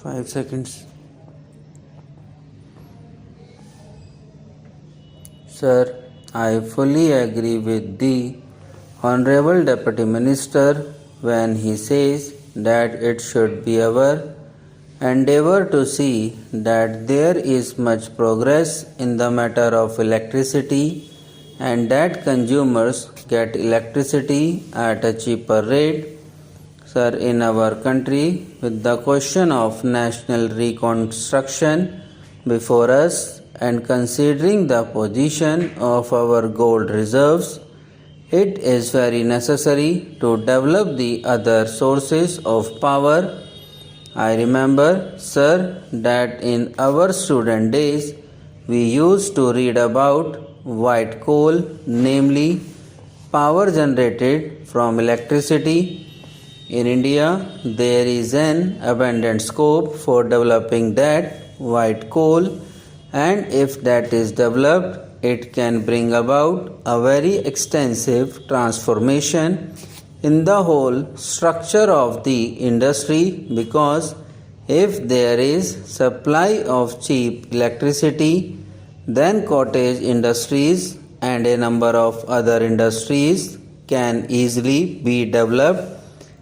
5 seconds. Sir, I fully agree with the Honorable Deputy Minister when he says that it should be our endeavor to see that there is much progress in the matter of electricity and that consumers get electricity at a cheaper rate. Sir, in our country, with the question of national reconstruction before us and considering the position of our gold reserves, it is very necessary to develop the other sources of power. I remember, sir, that in our student days we used to read about white coal, namely power generated from electricity. In India, there is an abundant scope for developing that white coal, and if that is developed, it can bring about a very extensive transformation in the whole structure of the industry, because if there is supply of cheap electricity, then cottage industries and a number of other industries can easily be developed,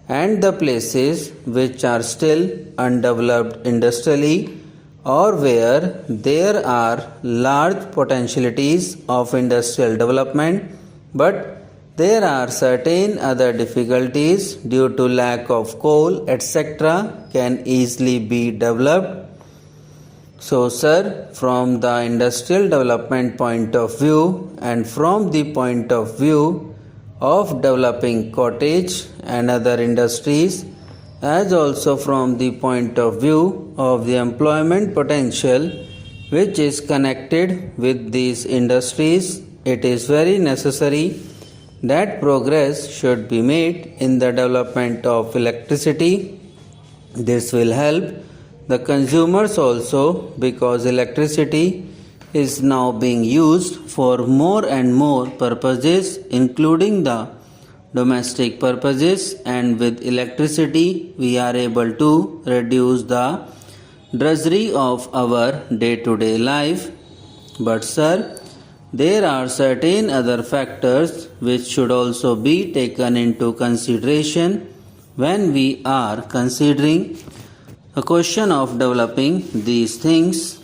and the places which are still undeveloped industrially or where there are large potentialities of industrial development but there are certain other difficulties due to lack of coal, etc., can easily be developed. So, sir, from the industrial development point of view and from the point of view of developing cottage and other industries, as also from the point of view of the employment potential which is connected with these industries, it is very necessary that progress should be made in the development of electricity. This will help the consumers also, because electricity is now being used for more and more purposes, including the domestic purposes, and with electricity we are able to reduce the drudgery of our day-to-day life. But sir, there are certain other factors which should also be taken into consideration when we are considering the question of developing these things.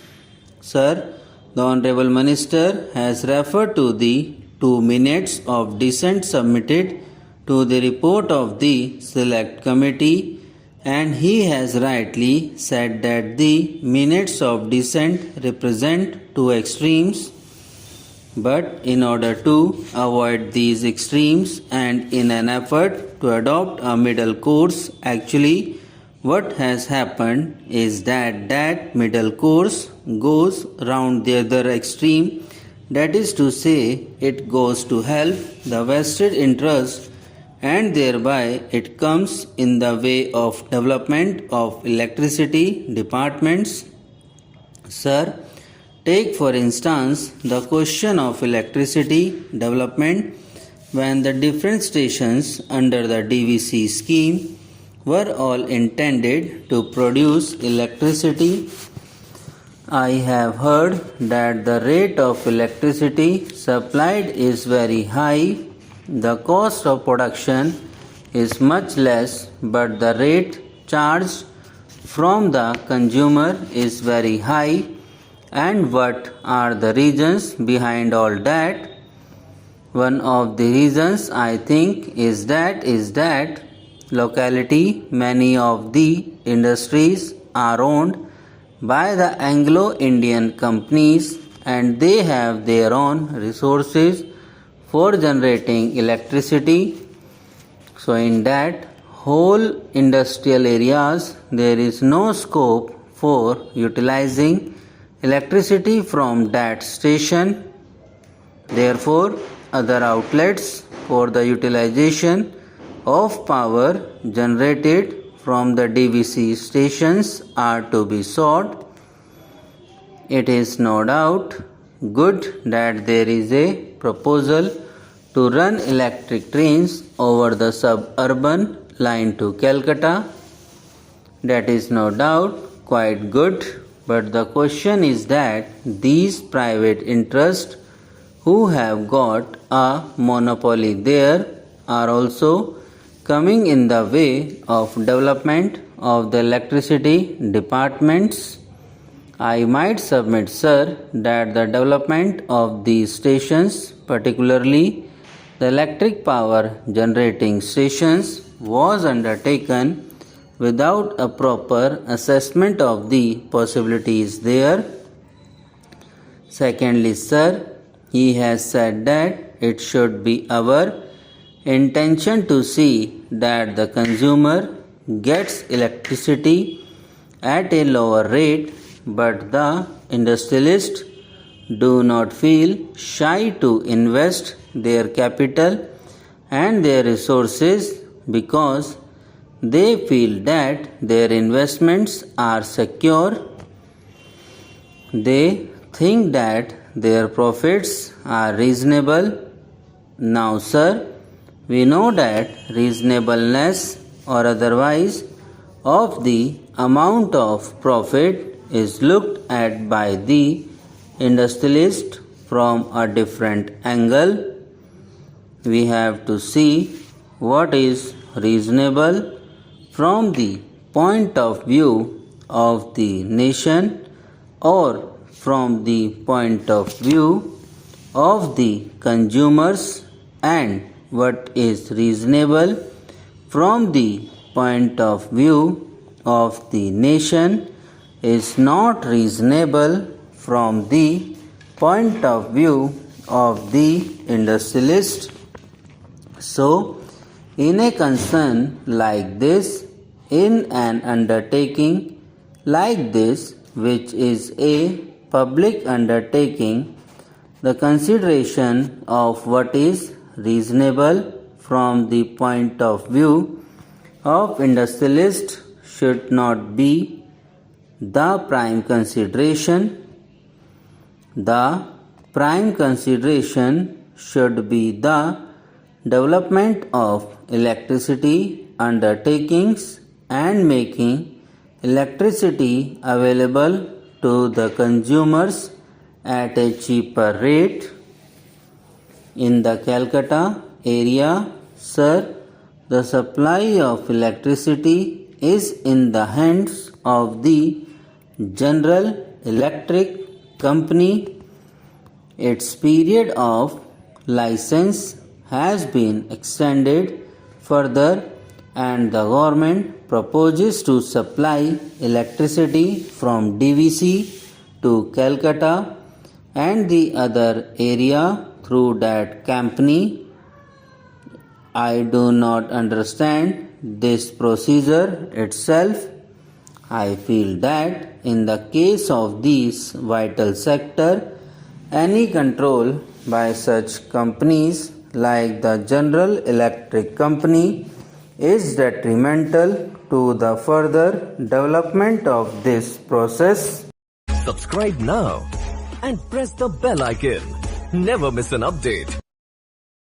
Sir, the Honorable Minister has referred to the 2 minutes of dissent submitted to the report of the Select Committee, and he has rightly said that the minutes of dissent represent 2 extremes. But in order to avoid these extremes and in an effort to adopt a middle course, actually what has happened is that middle course goes round the other extreme, that is to say, it goes to help the vested interest, and thereby it comes in the way of development of electricity departments. Sir, take for instance the question of electricity development when the different stations under the DVC scheme were all intended to produce electricity. I have heard that the rate of electricity supplied is very high, the cost of production is much less, but the rate charged from the consumer is very high. And what are the reasons behind all that? One of the reasons I think is that locality, many of the industries are owned by the Anglo-Indian companies, and they have their own resources for generating electricity. So in that whole industrial areas, there is no scope for utilizing electricity from that station. Therefore, other outlets for the utilization of power generated from the DVC stations are to be sought. It is no doubt good that there is a proposal to run electric trains over the suburban line to Calcutta. That is no doubt quite good, but the question is that these private interests who have got a monopoly there are also coming in the way of development of the electricity departments. I might submit, sir, that the development of these stations, particularly the electric power generating stations, was undertaken without a proper assessment of the possibilities there. Secondly, sir, he has said that it should be our intention to see that the consumer gets electricity at a lower rate, but the industrialists do not feel shy to invest their capital and their resources because they feel that their investments are secure. They think that their profits are reasonable. Now, sir, we know that reasonableness or otherwise of the amount of profit is looked at by the industrialist from a different angle. We have to see what is reasonable from the point of view of the nation or from the point of view of the consumers, and what is reasonable from the point of view of the nation is not reasonable from the point of view of the industrialist. So, in a concern like this, in an undertaking like this, which is a public undertaking, the consideration of what is reasonable from the point of view of industrialist should not be the prime consideration. The prime consideration should be the development of electricity undertakings and making electricity available to the consumers at a cheaper rate. In the Calcutta area, sir, the supply of electricity is in the hands of the General Electric Company. Its period of license has been extended further, and the government proposes to supply electricity from DVC to Calcutta and the other area through that company. I do not understand this procedure itself. I feel that in the case of this vital sector, any control by such companies like the General Electric Company is detrimental to the further development of this process. Subscribe now and press the bell icon. Never miss an update.